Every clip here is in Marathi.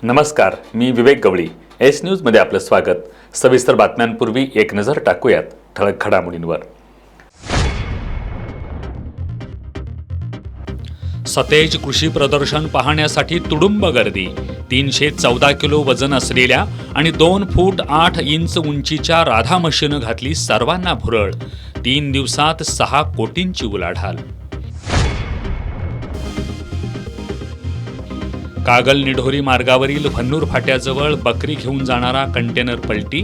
नमस्कार, मी विवेक गवळी. एस न्यूजमध्ये आपलं स्वागत. सविस्तर बातम्यांपूर्वी एक नजर टाकूयात ठळक घडामोडींवर. सतेज कृषी प्रदर्शन पाहण्यासाठी तुडुंब गर्दी. 314 किलो वजन असलेल्या आणि 2 फूट 8 इंच उंचीच्या राधा मशीन घातली सर्वांना भुरळ. 3 दिवसात 6 कोटींची उलाढाल. कागल निढोरी मार्गावरील भन्नूर फाट्याजवळ बकरी घेऊन जाणारा कंटेनर पलटी.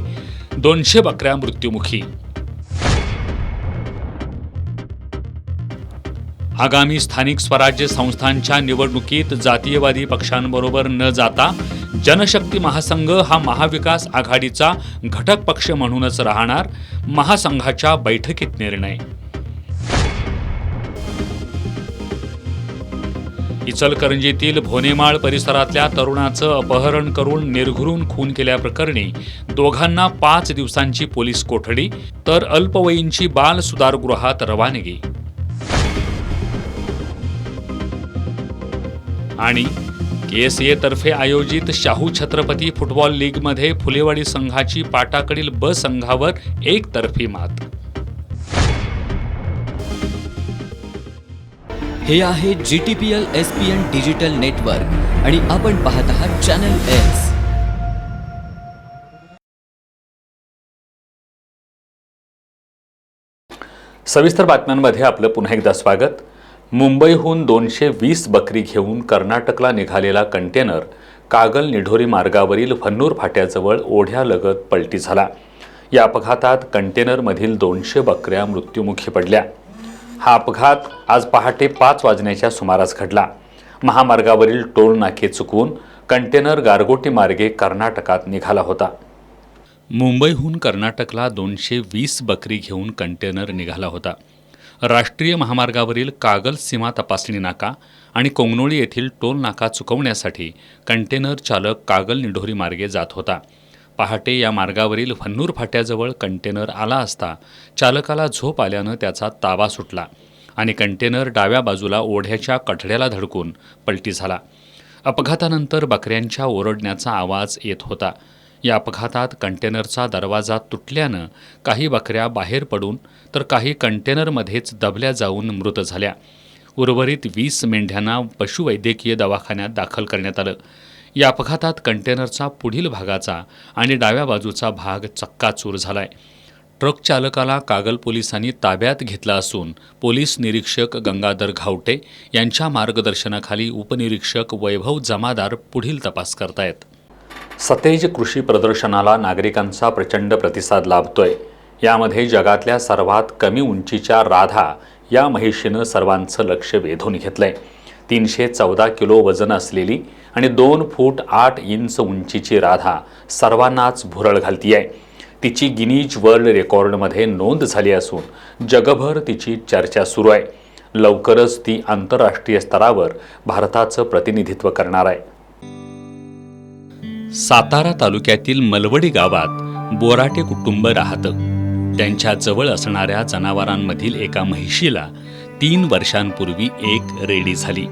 200 बकऱ्या मृत्युमुखी. आगामी स्थानिक स्वराज्य संस्थांच्या निवडणुकीत जातीयवादी पक्षांबरोबर न जाता जनशक्ती महासंघ हा महाविकास आघाडीचा घटक पक्ष म्हणूनच राहणार. महासंघाच्या बैठकीत निर्णय. इचलकरंजीतील भोनेमाळ परिसरातल्या तरुणाचं अपहरण करून निर्घृण खून केल्याप्रकरणी दोघांना 5 दिवसांची पोलीस कोठडी, तर अल्पवयींची बाल सुधारगृहात रवानगी. आणि KSA तर्फे आयोजित शाहू छत्रपती फुटबॉल लीगमध्ये फुलेवाडी संघाची पाटाकडील ब संघावर एकतर्फी मात. हे आहे GTPL SPN डिजिटल नेटवर्क आणि आपण पाहत आहात चॅनल एस. सविस्तर बातम्यांमध्ये आपलं पुन्हा एकदा स्वागत. मुंबईहून 220 बकरी घेऊन कर्नाटकला निघालेला कंटेनर कागल निढोरी मार्गावरील भन्नूर फाट्याजवळ ओढ्यालगत पलटी झाला. या अपघातात कंटेनरमधील 200 बकऱ्या मृत्युमुखी पडल्या. हा अपघात आज पहाटे 5 वाजण्याच्या सुमारास घडला. महामार्गावरील टोल नाके चुकवून कंटेनर गारगोटी मार्गे कर्नाटकात निघाला होता. मुंबईहून कर्नाटकला 220 बकरी घेऊन कंटेनर निघाला होता. राष्ट्रीय महामार्गावरील कागल सीमा तपासणी नाका आणि कोंगनोळी येथील टोल नाका चुकवण्यासाठी कंटेनर चालक कागल निढोरी मार्गे जात होता. पहाटे या मार्गावरील भन्नूर फाट्याजवळ कंटेनर आला असता चालकाला झोप आल्यानं त्याचा ताबा सुटला आणि कंटेनर डाव्या बाजूला ओढ्याच्या कठड्याला धडकून पलटी झाला. अपघातानंतर बकऱ्यांच्या ओरडण्याचा आवाज येत होता. या अपघातात कंटेनरचा दरवाजा तुटल्यानं काही बकऱ्या बाहेर पडून तर काही कंटेनरमध्येच दबल्या जाऊन मृत झाल्या. उर्वरित 20 मेंढ्यांना पशुवैद्यकीय दवाखान्यात दाखल करण्यात आलं. या अपघातात कंटेनरचा पुढील भागाचा आणि डाव्या बाजूचा भाग चक्काचूर झालाय. ट्रक चालकाला कागल पोलिसांनी ताब्यात घेतला असून पोलीस निरीक्षक गंगाधर घावटे यांच्या मार्गदर्शनाखाली उपनिरीक्षक वैभव जमादार पुढील तपास करतायत. सतेज कृषी प्रदर्शनाला नागरिकांचा प्रचंड प्रतिसाद लाभतोय. यामध्ये जगातल्या सर्वात कमी उंचीच्या राधा या म्हैशीनं सर्वांचं लक्ष वेधून घेतलंय. 314 किलो वजन असलेली आणि 2 फूट 8 इंच उंचीची राधा सर्वांनाच भुरळ घालतीये. तिची गिनीज वर्ल्ड रेकॉर्डमध्ये नोंद झाली असून जगभर तिची चर्चा सुरू आहे. लवकरच ती आंतरराष्ट्रीय स्तरावर भारताचं प्रतिनिधित्व करणार आहे. सातारा तालुक्यातील मलवडी गावात बोराटे कुटुंब राहतं. त्यांच्या जवळ असणाऱ्या जनावरांमधील एका म्हैशीला 3 वर्षांपूर्वी एक रेडी झाली.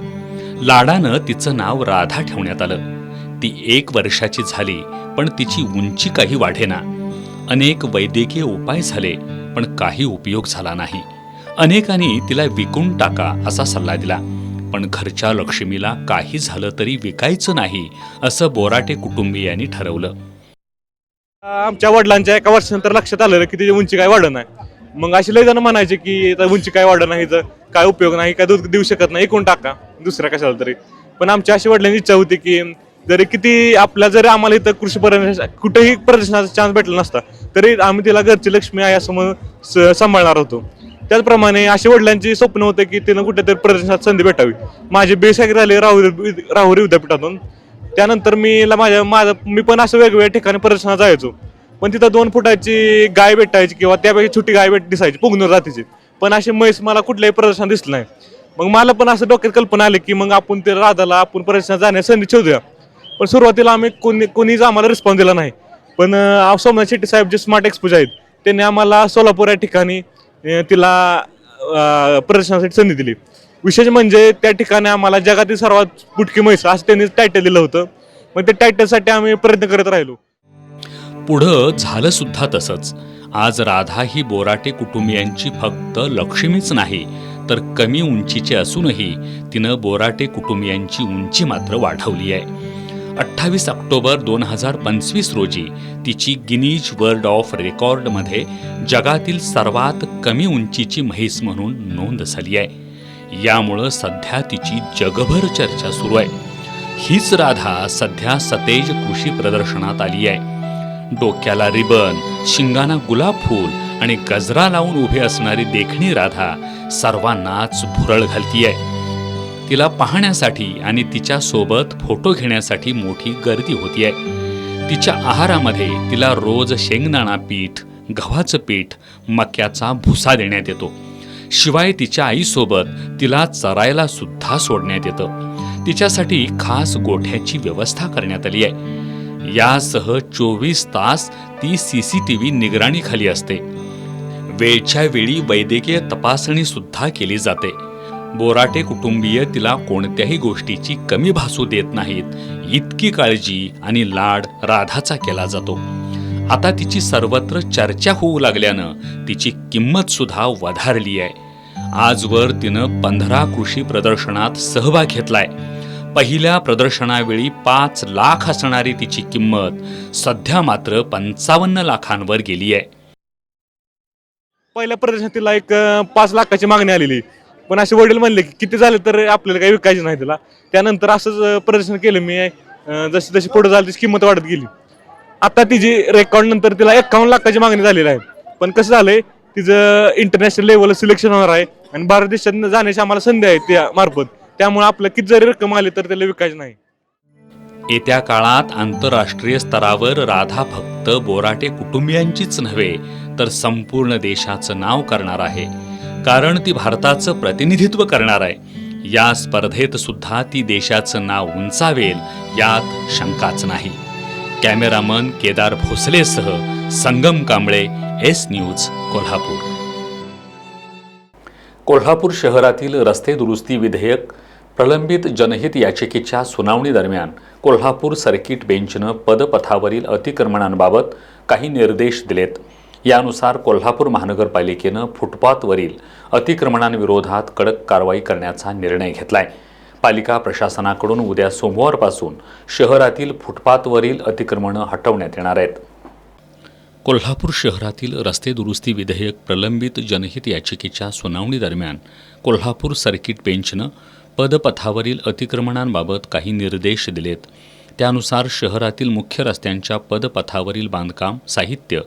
लाडानं तिचं नाव राधा ठेवण्यात आलं. ती 1 वर्षाची झाली पण तिची उंची काही वाढेना. अनेक वैद्यकीय उपाय झाले पण काही उपयोग झाला नाही. अनेकांनी तिला विकून टाका असा सल्ला दिला पण घरच्या लक्ष्मीला काही झालं तरी विकायचं नाही असं बोराटे कुटुंबियांनी ठरवलं. आमच्या वडिलांच्या एका वर्षानंतर लक्षात आलं की तिची उंची काय वाढत नाही. मग अशी लय जण म्हणायचे की उंची काय वाढत नाही, काय उपयोग नाही, काय दूध देऊ शकत नाही, एकूण टाका दुसऱ्या कशाला तरी. पण आमच्या अशी वडिलांची इच्छा होती की जरी किती जरी आम्हाला इथं कृषी कुठेही प्रदर्शनाचा चान्स भेटला नसता तरी आम्ही तिला घरची लक्ष्मी आहे असं सांभाळणार होतो. त्याचप्रमाणे अशी वडिलांची स्वप्न होतं की तिनं कुठेतरी प्रदर्शनात संधी भेटावी. माझे बेसाक झाले राहुरी विद्यापीठातून. त्यानंतर मी पण असं वेगवेगळ्या ठिकाणी प्रदर्शनात जायचो. पण तिथं 2 फुटाची गाय भेटायची किंवा त्यापैकी छोटी गाय दिसायची पुंगनूर जातीची. पण अशी म्हैस मला कुठल्याही प्रदर्शनात दिसलं नाही. मग मला पण असं डोक्यात कल्पना आली की मग आपण ते राधाला आपण प्रदर्शनात जाण्याची संधी शोधूया. पण सुरुवातीला आम्ही कोणीच आम्हाला रिस्पॉन्स दिला नाही. पण सोमनाथ शेट्टी साहेब जे स्मार्ट एक्सपोज आहेत त्यांनी आम्हाला सोलापूर या ठिकाणी तिला प्रदर्शनासाठी संधी दिली. विशेष म्हणजे त्या ठिकाणी आम्हाला जगातील सर्वात बुटकी म्हैस असं त्यांनी टायटल दिलं होतं. पण ते टायटलसाठी आम्ही प्रयत्न करत राहिलो. पुढं झालं सुद्धा तसंच. आज राधा ही बोराटे कुटुंबियांची फक्त लक्ष्मीच नाही तर कमी उंचीची असूनही तिनं बोराटे कुटुंबियांची उंची मात्र वाढवली आहे. 28 ऑक्टोबर 2025 रोजी तिची गिनीज वर्ल्ड ऑफ रेकॉर्डमध्ये जगातील सर्वात कमी उंचीची म्हैस म्हणून नोंद झाली आहे. यामुळं सध्या तिची जगभर चर्चा सुरू आहे. हीच राधा सध्या सतेज कृषी प्रदर्शनात आली आहे. डोक्याला रिबन, शिंगाना गुलाब फूल आणि गजरा लावून उभी असणारी देखणी राधा सर्वांनाच भुरळ घालतीये. तिला पाहण्यासाठी आणि तिच्या सोबत फोटो घेण्यासाठी मोठी गर्दी होतीये. तिच्या आहारामध्ये तिला रोज शेंगदाणा पीठ, गव्हाचं पीठ, मक्याचा भुसा देण्यात येतो. शिवाय तिच्या आईसोबत तिला चरायला सुद्धा सोडण्यात येतं. तिच्यासाठी खास गोठ्याची व्यवस्था करण्यात आली आहे. यासह 24 तास ती CCTV निगराणीखाली असते. वेळच्या वेळी वैद्यकीय तपासणी सुद्धा केली जाते. बोराटे कुटुंबीय तिला कोणत्याही गोष्टीची कमी भासू देत नाहीत. इतकी काळजी आणि लाड राधाचा केला जातो. आता तिची सर्वत्र चर्चा होऊ लागल्यानं तिची किंमत सुद्धा वधारली आहे. आजवर तिनं 15 कृषी प्रदर्शनात सहभाग घेतलाय. पहिल्या प्रदर्शनावेळी 5 लाख असणारी तिची किंमत सध्या मात्र 55 लाखांवर गेली आहे. पहिल्या प्रदर्शनात तिला एक 5 लाखाची मागणी आलेली, पण असे वडील म्हणले की किती झाले तर आपल्याला काही विकायचं नाही तिला. त्यानंतर असंच प्रदर्शन केलं मी. जशी जशी पुढे झाली तशी किंमत वाढत गेली. आता तिची रेकॉर्ड नंतर तिला 51 लाखाची मागणी झालेली आहे. पण कसं झालंय, तिचं इंटरनॅशनल लेवलला सिलेक्शन होणार आहे आणि भारत देशात जाण्याची आम्हाला संधी आहे त्या मार्फत. त्यामुळे आपलं किती जरी रक्कम आली तर त्याला विकायचं नाही. येत्या काळात आंतरराष्ट्रीय स्तरावर राधा फक्त बोराटे कुटुंबियांचीच नव्हे तर संपूर्ण देशाचं नाव करणार आहे. कारण ती भारताचं प्रतिनिधित्व करणार आहे. या स्पर्धेत सुद्धा ती देशाचं नाव उंचावेल यात शंकाच नाही. कॅमेरामन केदार भोसलेसह संगम कांबळे, एस न्यूज, कोल्हापूर. कोल्हापूर शहरातील रस्ते दुरुस्ती विधेयक प्रलंबित जनहित याचिकेच्या सुनावणी दरम्यान कोल्हापूर सर्किट बेंचनं पदपथावरील अतिक्रमणांबाबत काही निर्देश दिलेत. यानुसार कोल्हापूर महानगरपालिकेनं फुटपाथवरील अतिक्रमणांविरोधात कडक कारवाई करण्याचा निर्णय घेतलाय. पालिका प्रशासनाकडून उद्या सोमवारपासून शहरातील फुटपाथवरील अतिक्रमणं हटवण्यात येणार आहेत. कोल्हापूर शहरातील रस्ते दुरुस्ती विधेयक प्रलंबित जनहित याचिकेच्या सुनावणी दरम्यान कोल्हापूर सर्किट बेंचनं पदपथावरील अतिक्रमणांबाबत काही निर्देश दिलेत. त्यानुसार शहरातील मुख्य रस्त्यांच्या पदपथावरील बांधकाम साहित्य,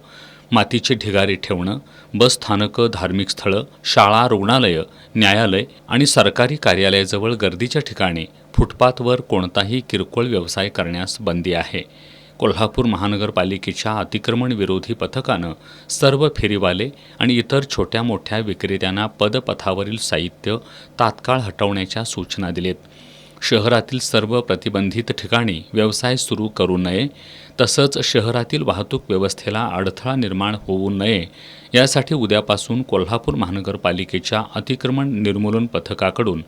मातीचे ढिगारे ठेवणं, बसस्थानकं, धार्मिक स्थळं, शाळा, रुग्णालयं, न्यायालय आणि सरकारी कार्यालयाजवळ गर्दीच्या ठिकाणी फुटपाथवर कोणताही किरकोळ व्यवसाय करण्यास बंदी आहे. कोल्हापूर महानगरपालिकेच्या अतिक्रमण विरोधी पथकानं सर्व फेरीवाले आणि इतर छोट्या मोठ्या विक्रेत्यांना पदपथावरील साहित्य तात्काळ हटवण्याच्या सूचना दिलेत. शहरातील सर्व प्रतिबंधित ठिकाणी व्यवसाय सुरू करू नये, तसंच शहरातील वाहतूक व्यवस्थेला अडथळा निर्माण होऊ नये यासाठी उद्यापासून कोल्हापूर महानगरपालिकेच्या अतिक्रमण निर्मूलन पथकाकडून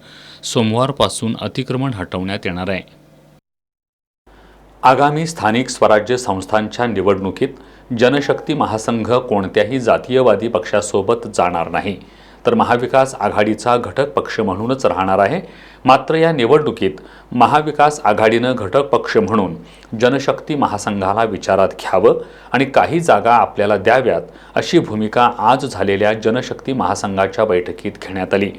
सोमवारपासून अतिक्रमण हटवण्यात येणार आहे. आगामी स्थानिक स्वराज्य संस्थांच्या निवडणुकीत जनशक्ती महासंघ कोणत्याही जातीयवादी पक्षासोबत जाणार नाही, तर महाविकास आघाडीचा घटक पक्ष म्हणूनच राहणार आहे. मात्र या निवडणुकीत महाविकास आघाडीनं घटक पक्ष म्हणून जनशक्ती महासंघाला विचारात घ्यावं आणि काही जागा आपल्याला द्याव्यात अशी भूमिका आज झालेल्या जनशक्ती महासंघाच्या बैठकीत घेण्यात आली.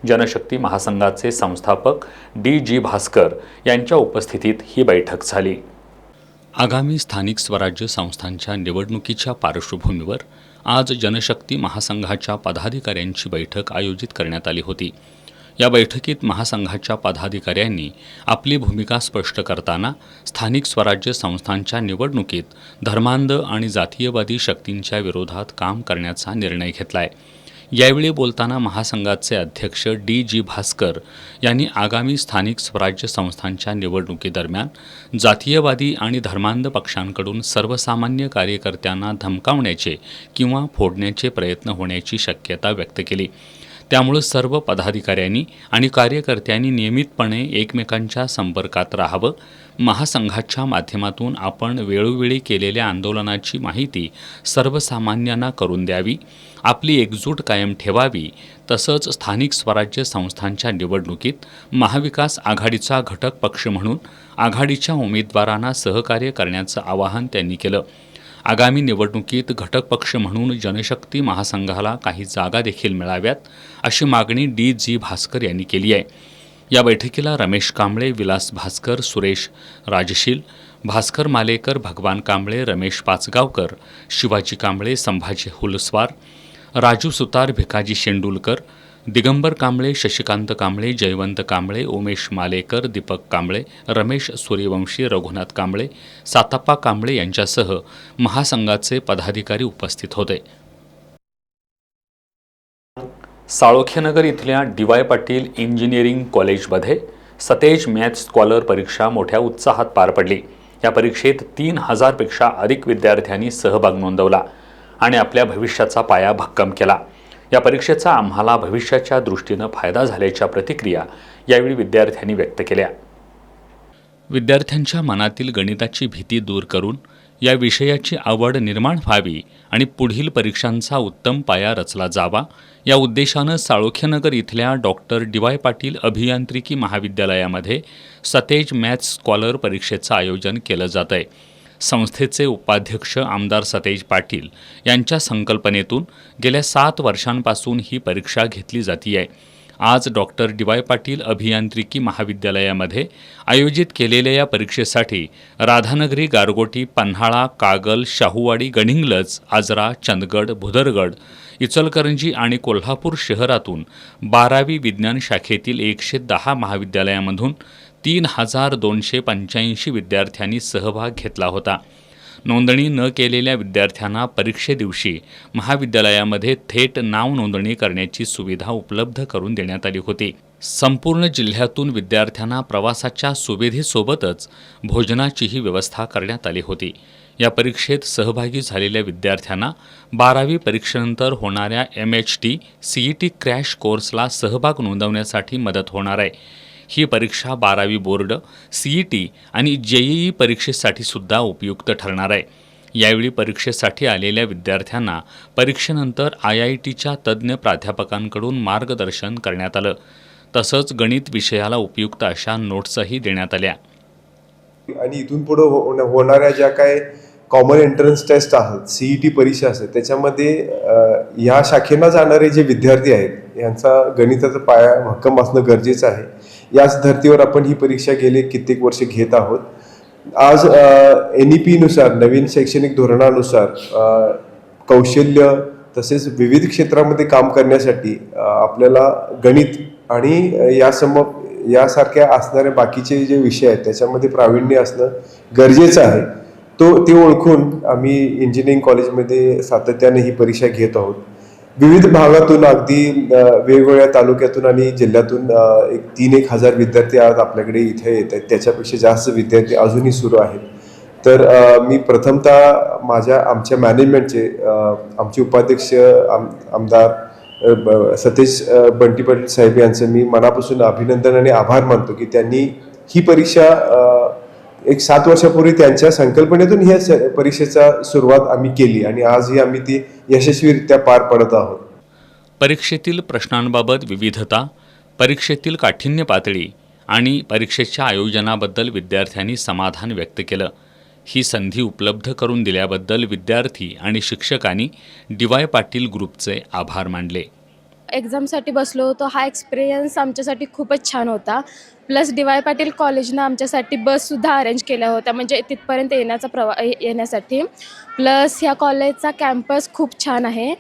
जनशक्ती महासंघाचे संस्थापक DG भास्कर यांच्या उपस्थितीत ही बैठक झाली. आगामी स्थानिक स्वराज्य संस्थांच्या निवडणुकीच्या पार्श्वभूमीवर आज जनशक्ती महासंघाच्या पदाधिकाऱ्यांची बैठक आयोजित करण्यात आली होती. या बैठकीत महासंघाच्या पदाधिकाऱ्यांनी आपली भूमिका स्पष्ट करताना स्थानिक स्वराज्य संस्थांच्या निवडणुकीत धर्मांध आणि जातीयवादी शक्तींच्या विरोधात काम करण्याचा निर्णय घेतलाय. यावेळी बोलताना महासंघाचे अध्यक्ष DG भास्कर यांनी आगामी स्थानिक स्वराज्य संस्थांच्या निवडणुकीदरम्यान जातीयवादी आणि धर्मांध पक्षांकडून सर्वसामान्य कार्यकर्त्यांना धमकावण्याचे किंवा फोडण्याचे प्रयत्न होण्याची शक्यता व्यक्त केली. त्यामुळं सर्व पदाधिकाऱ्यांनी आणि कार्यकर्त्यांनी नियमितपणे एकमेकांच्या संपर्कात राहावं. महासंघाच्या माध्यमातून आपण वेळोवेळी केलेल्या आंदोलनाची माहिती सर्वसामान्यांना करून द्यावी, आपली एकजूट कायम ठेवावी. तसंच स्थानिक स्वराज्य संस्थांच्या निवडणुकीत महाविकास आघाडीचा घटक पक्ष म्हणून आघाडीच्या उमेदवारांना सहकार्य करण्याचं आवाहन त्यांनी केलं. आगामी निवडणुकीत घटक पक्ष म्हणून जनशक्ती महासंघाला काही जागा देखील मिळाव्यात, अशी मागणी D.G. भास्कर यांनी केली आहे. या बैठकीला रमेश कांबळे, विलास भास्कर, सुरेश राजशील, भास्कर मालेकर, भगवान कांबळे, रमेश पाचगावकर, शिवाजी कांबळे, संभाजी हुलस्वार, राजू सुतार, भिकाजी शेंडुलकर, दिगंबर कांबळे, शशिकांत कांबळे, जयवंत कांबळे, उमेश मालेकर, दीपक कांबळे, रमेश सूर्यवंशी, रघुनाथ कांबळे, साताप्पा कांबळे यांच्यासह महासंघाचे पदाधिकारी उपस्थित होते. साळोखेनगर इथल्या D.Y. पाटील इंजिनिअरिंग कॉलेजमध्ये सतेज मॅथ्स स्कॉलर परीक्षा मोठ्या उत्साहात पार पडली. या परीक्षेत 3,000 पेक्षा अधिक विद्यार्थ्यांनी सहभाग नोंदवला आणि आपल्या भविष्याचा पाया भक्कम केला. या परीक्षेचा आम्हाला भविष्याच्या दृष्टीनं फायदा झाल्याच्या प्रतिक्रिया यावेळी विद्यार्थ्यांनी व्यक्त केल्या. विद्यार्थ्यांच्या मनातील गणिताची भीती दूर करून या विषयाची आवड निर्माण व्हावी आणि पुढील परीक्षांचा उत्तम पाया रचला जावा, या उद्देशानं साळोखेनगर इथल्या डॉक्टर D.Y. पाटील अभियांत्रिकी महाविद्यालयामध्ये सतेज मॅथ्स स्कॉलर परीक्षेचं आयोजन केलं जात आहे. संस्थेचे उपाध्यक्ष आमदार सतेज पाटील यांच्या संकल्पनेतून गेल्या 7 वर्षांपासून ही परीक्षा घेतली जाती आहे. आज डॉक्टर D.Y. पाटील अभियांत्रिकी महाविद्यालयामध्ये आयोजित केलेल्या या परीक्षेसाठी राधानगरी, गारगोटी, पन्हाळा, कागल, शाहूवाडी, गडिंग्लज, आजरा, चंदगड, भुदरगड, इचलकरंजी आणि कोल्हापूर शहरातून 12वी विज्ञान शाखेतील 110 महाविद्यालयामधून 3,285 विद्यार्थ्यांनी सहभाग घेतला होता. नोंदणी न केलेल्या विद्यार्थ्यांना परीक्षेदिवशी महाविद्यालयामध्ये थेट नाव नोंदणी करण्याची सुविधा उपलब्ध करून देण्यात आली होती. संपूर्ण जिल्ह्यातून विद्यार्थ्यांना प्रवासाच्या सुविधेसोबतच भोजनाचीही व्यवस्था करण्यात आली होती. या परीक्षेत सहभागी झालेल्या विद्यार्थ्यांना 12वी परीक्षेनंतर होणाऱ्या MHT, CET क्रॅश कोर्सला सहभाग नोंदवण्यासाठी मदत होणार आहे. ही परीक्षा 12वी बोर्ड, CET आणि JEE परीक्षेसाठी सुद्धा उपयुक्त ठरणार आहे. यावेळी परीक्षेसाठी आलेल्या विद्यार्थ्यांना परीक्षेनंतर IITच्या तज्ज्ञ प्राध्यापकांकडून मार्गदर्शन करण्यात आलं. तसंच गणित विषयाला उपयुक्त अशा नोट्सही देण्यात आल्या. आणि इथून पुढे होणाऱ्या ज्या काय कॉमन एंट्रन्स टेस्ट आहेत, CET परीक्षा असते, त्याच्यामध्ये ह्या शाखेला जाणारे जे विद्यार्थी आहेत यांचा गणिताचा पाया भक्कम असणं गरजेचं आहे. याच धर्तीवर आपण ही परीक्षा गेले कित्येक वर्ष घेत आहोत. आज NEP नुसार, नवीन शैक्षणिक धोरणानुसार कौशल्य तसेच विविध क्षेत्रामध्ये काम करण्यासाठी आपल्याला गणित आणि यासारख्या असणारे बाकीचे जे विषय आहेत त्याच्यामध्ये प्रावीण्य असणं गरजेचं आहे. ते ओळखून आम्ही इंजिनिअरिंग कॉलेजमध्ये सातत्याने ही परीक्षा घेत आहोत. विविध भागातून, अगदी वेगवेगळ्या तालुक्यातून आणि जिल्ह्यातून 3,000 विद्यार्थी आज आपल्याकडे इथे येत आहेत. त्याच्यापेक्षा जास्त विद्यार्थी अजूनही सुरू आहेत. तर मी प्रथमतः आमच्या मॅनेजमेंटचे, आमचे उपाध्यक्ष आमदार सतेज बंटी पाटील साहेब यांचं मी मनापासून अभिनंदन आणि आभार मानतो की त्यांनी ही परीक्षा एक 7 वर्षापूर्वी त्यांच्या संकल्पनेतून ह्या परीक्षेचा सुरुवात आम्ही केली आणि आजही आम्ही ती यशस्वीरित्या पार पडत आहोत. परीक्षेतील प्रश्नांबाबत विविधता, परीक्षेतील काठिण्य पातळी आणि परीक्षेच्या आयोजनाबद्दल विद्यार्थ्यांनी समाधान व्यक्त केलं. ही संधी उपलब्ध करून दिल्याबद्दल विद्यार्थी आणि शिक्षकांनी D.Y. पाटील ग्रुपचे आभार मानले. एक्झामसाठी बसलो होतो. हा एक्सपिरियन्स आमच्यासाठी खूपच छान होता. Plus D.Y. पाटील कॉलेजनं आमच्यासाठी बससुद्धा अरेंज केल्या होत्या, म्हणजे तिथपर्यंत येण्यासाठी. प्लस ह्या कॉलेजचा कॅम्पस खूप छान आहे.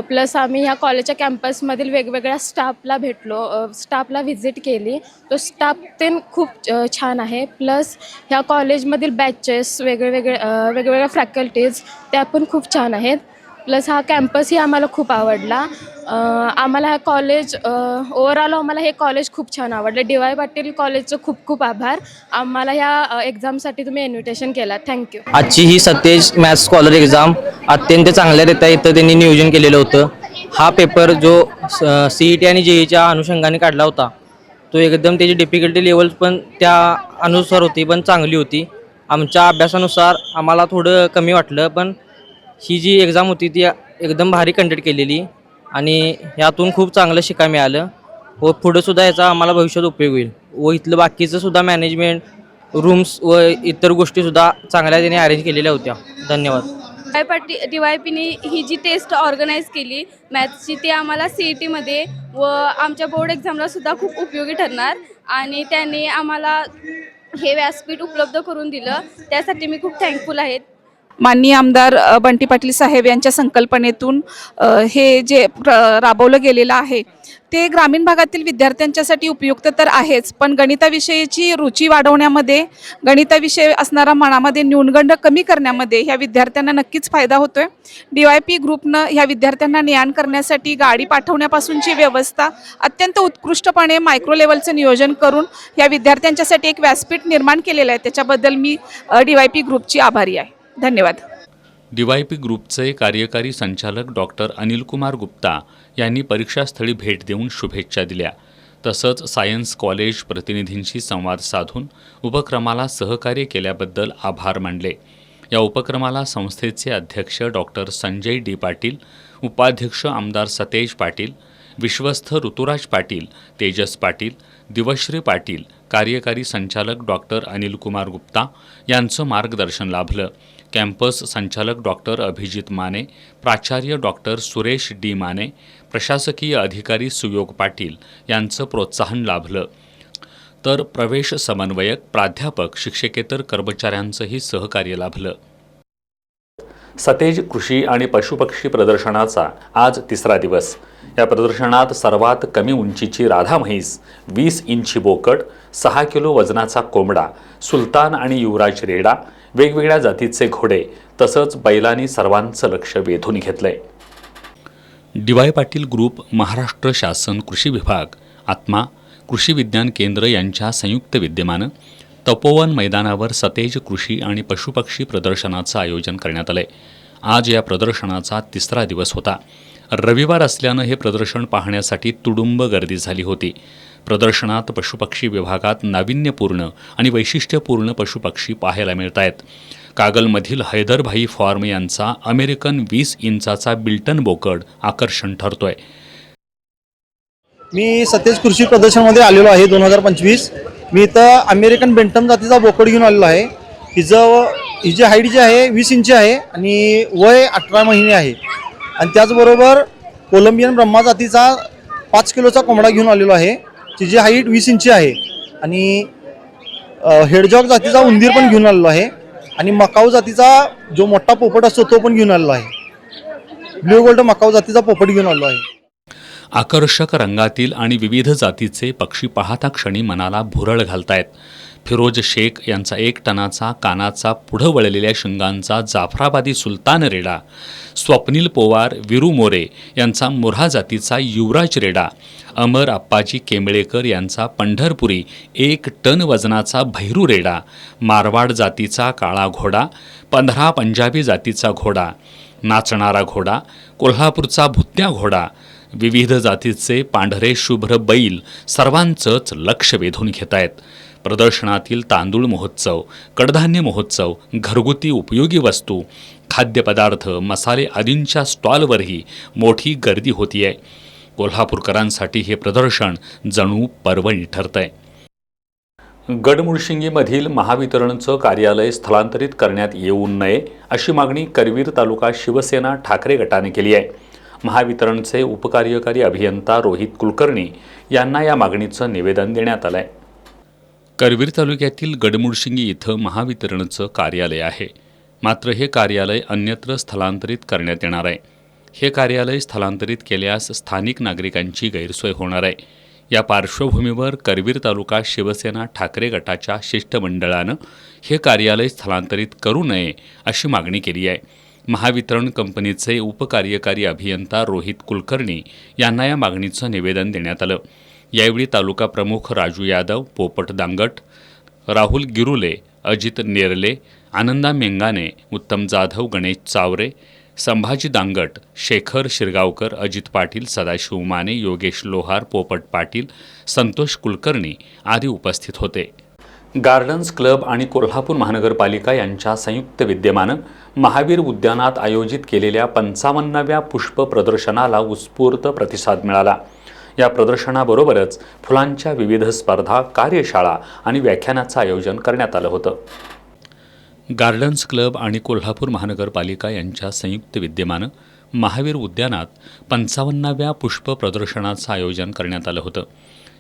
प्लस आम्ही ह्या कॉलेजच्या कॅम्पसमधील वेगवेगळ्या स्टाफला भेटलो, स्टाफला व्हिजिट केली. तो स्टाफ ते खूप छान आहे. प्लस ह्या कॉलेजमधील बॅचेस, वेगवेगळ्या फॅकल्टीज त्या पण खूप छान आहेत. प्लस हा कॅम्पसही आम्हाला खूप आवडला. आम्हाला हा कॉलेज ओव्हरऑल आम्हाला हे कॉलेज खूप छान आवडलं. D.Y. पाटील कॉलेजचं खूप खूप आभार. आम्हाला ह्या एक्झामसाठी तुम्ही इन्व्हिटेशन केलं. थँक्यू. आजची ही सतेज मॅथ्स स्कॉलर एक्झाम अत्यंत चांगल्यारीत्या इथं त्यांनी नियोजन केलेलं होतं. हा पेपर जो CET आणि JEEच्या अनुषंगाने काढला होता तो एकदम त्याची डिफिकल्टी लेवल पण त्या अनुसार होती, पण चांगली होती. आमच्या अभ्यासानुसार आम्हाला थोडं कमी वाटलं, पण ही जी एक्झाम होती ती एकदम भारी कंडक्ट केलेली आणि यातून खूप चांगलं शिकायला मिळालं व पुढंसुद्धा याचा आम्हाला भविष्यात उपयोग होईल. व इथलं बाकीचं सुद्धा मॅनेजमेंट, रूम्स व इतर गोष्टीसुद्धा चांगल्या त्याने अरेंज केलेल्या होत्या. धन्यवाद. DYPने ही जी टेस्ट ऑर्गनाईज केली मॅथ्सची, ती आम्हाला CETमध्ये व आमच्या बोर्ड एक्झामला सुद्धा खूप उपयोगी ठरणार आणि त्याने आम्हाला हे व्यासपीठ उपलब्ध करून दिलं, त्यासाठी मी खूप थँकफुल आहे. माननीय आमदार बंटी पाटील साहेब यांच्या संकल्पनेतून हे जे राबवलं गेलेलं आहे ते ग्रामीण भागातील विद्यार्थ्यांच्यासाठी उपयुक्त तर आहेच, पण गणिताविषयीची रुची वाढवण्यामध्ये, गणिताविषयी असणारा मनामध्ये न्यूनगंड कमी करण्यामध्ये ह्या विद्यार्थ्यांना नक्कीच फायदा होतो आहे. DYP ग्रुपनं ह्या विद्यार्थ्यांना ज्ञान करण्यासाठी गाडी पाठवण्यापासूनची व्यवस्था अत्यंत उत्कृष्टपणे मायक्रो लेवलचं नियोजन करून ह्या विद्यार्थ्यांच्यासाठी एक व्यासपीठ निर्माण केलेलं आहे. त्याच्याबद्दल मी DYP ग्रुपची आभारी आहे. धन्यवाद. DYP ग्रुपचे कार्यकारी संचालक डॉक्टर अनिलकुमार गुप्ता यांनी परीक्षास्थळी भेट देऊन शुभेच्छा दिल्या. तसंच सायन्स कॉलेज प्रतिनिधींशी संवाद साधून उपक्रमाला सहकार्य केल्याबद्दल आभार मानले. या उपक्रमाला संस्थेचे अध्यक्ष डॉक्टर संजय D. पाटील, उपाध्यक्ष आमदार सतेज पाटील, विश्वस्थ ऋतुराज पाटील, तेजस पाटील, दिवश्री पाटील, कार्यकारी संचालक डॉक्टर अनिलकुमार गुप्ता यांचं मार्गदर्शन लाभलं. कॅम्पस संचालक डॉक्टर अभिजित माने, प्राचार्य डॉक्टर सुरेश D. माने, प्रशासकीय अधिकारी सुयोग पाटील यांचं प्रोत्साहन लाभलं. तर प्रवेश समन्वयक, प्राध्यापक, शिक्षकेतर कर्मचाऱ्यांचंही सहकार्य लाभलं. सतेज कृषी आणि पशुपक्षी प्रदर्शनाचा आज तिसरा दिवस. या प्रदर्शनात सर्वात कमी उंचीची राधा म्हैस, 20 इंची बोकड, 6 किलो वजनाचा कोंबडा, सुलतान आणि युवराज रेडा, वेगवेगळ्या जातीचे घोडे तसंच बैलांनी सर्वांचं लक्ष वेधून घेतलंय. DY पाटील ग्रुप, महाराष्ट्र शासन कृषी विभाग, आत्मा, कृषी विज्ञान केंद्र यांच्या संयुक्त विद्यमानं तपोवन मैदानावर सतेज कृषी आणि पशुपक्षी प्रदर्शनाचं आयोजन करण्यात आलंय. आज या प्रदर्शनाचा तिसरा दिवस होता. रविवार असल्यानं हे प्रदर्शन पाहण्यासाठी तुडुंब गर्दी झाली होती. प्रदर्शनात पशुपक्षी विभागात नाविन्यपूर्ण आणि वैशिष्ट्यपूर्ण पशुपक्षी पाहायला मिळत आहेत. कागलमधील हैदरभाई फॉर्म यांचा अमेरिकन 20 इंचाचा बिल्टन बोकड आकर्षण ठरतोय. मी सतेज कृषी प्रदर्शनमध्ये आलेलो आहे 2025. मी इथं अमेरिकन बेंटम जातीचा बोकड घेऊन आलेलो आहे. हिची हाईट जी आहे 20 इंची आहे आणि वय 18 महिने आहे. आणि त्याचबरोबर कोलंबियन ब्रह्मा जातीचा 5 किलोचा कोंबडा घेऊन आलेलो आहे. तिची हाईट 20 इंची आहे. आणि हेडजॉग जातीचा उंदीर पण घेऊन आलेलो आहे. आणि मकाऊ जातीचा जो मोठा पोपट असतो तो पण घेऊन आलेलो आहे. ब्ल्यू गोल्ड मकाऊ जातीचा पोपट घेऊन आलेलो आहे. आकर्षक रंगातील आणि विविध जातीचे पक्षी पाहता क्षणी मनाला भुरळ घालतायत. फिरोज शेख यांचा 1 टनाचा कानाचा पुढं वळलेल्या शिंगांचा जाफराबादी सुलतान रेडा, स्वप्नील पोवार, विरू मोरे यांचा मुऱ्हा जातीचा युवराज रेडा, अमर आप्पाजी केंबळेकर यांचा पंढरपुरी 1 टन वजनाचा भैरू रेडा, मारवाड जातीचा काळा घोडा, 15 पंजाबी जातीचा घोडा, नाचणारा घोडा, कोल्हापूरचा भुत्या घोडा, विविध जातीचे पांढरे शुभ्र बैल सर्वांचंच लक्ष वेधून घेत आहेत. प्रदर्शनातील तांदूळ महोत्सव, कडधान्य महोत्सव, घरगुती उपयोगी वस्तू, खाद्यपदार्थ, मसाले आदींच्या स्टॉलवरही मोठी गर्दी होती आहे. कोल्हापूरकरांसाठी हे प्रदर्शन जणू पर्वणी ठरतंय. गडमुळशिंगीमधील महावितरणचं कार्यालय स्थलांतरित करण्यात येऊ नये अशी मागणी करवीर तालुका शिवसेना ठाकरे गटाने केली आहे. महावितरणचे उपकार्यकारी अभियंता रोहित कुलकर्णी यांना या मागणीचं निवेदन देण्यात आलं आहे. करवीर तालुक्यातील गडमुळशिंगी इथं महावितरणचं कार्यालय आहे. मात्र हे कार्यालय अन्यत्र स्थलांतरित करण्यात येणार आहे. हे कार्यालय स्थलांतरित केल्यास स्थानिक नागरिकांची गैरसोय होणार आहे. या पार्श्वभूमीवर करवीर तालुका शिवसेना ठाकरे गटाच्या शिष्टमंडळानं हे कार्यालय स्थलांतरित करू नये अशी मागणी केली आहे. महावितरण कंपनीचे उपकार्यकारी अभियंता रोहित कुलकर्णी यांना या मागणीचं निवेदन देण्यात आलं. यावेळी तालुका प्रमुख राजू यादव, पोपट दांगट, राहुल गिरुले, अजित नेरले, आनंदा मेंगाने, उत्तम जाधव, गणेश चावरे, संभाजी दांगट, शेखर शिरगावकर, अजित पाटील, सदाशिव माने, योगेश लोहार, पोपट पाटील, संतोष कुलकर्णी आदी उपस्थित होते. गार्डन्स क्लब आणि कोल्हापूर महानगरपालिका यांच्या संयुक्त विद्यमानं महावीर उद्यानात आयोजित केलेल्या 55व्या पुष्प प्रदर्शनाला उत्स्फूर्त प्रतिसाद मिळाला. या प्रदर्शनाबरोबरच फुलांच्या विविध स्पर्धा, कार्यशाळा आणि व्याख्यानाचं आयोजन करण्यात आलं होतं. गार्डन्स क्लब आणि कोल्हापूर महानगरपालिका यांच्या संयुक्त विद्यमानं महावीर उद्यानात 55व्या पुष्प प्रदर्शनाचं आयोजन करण्यात आलं होतं.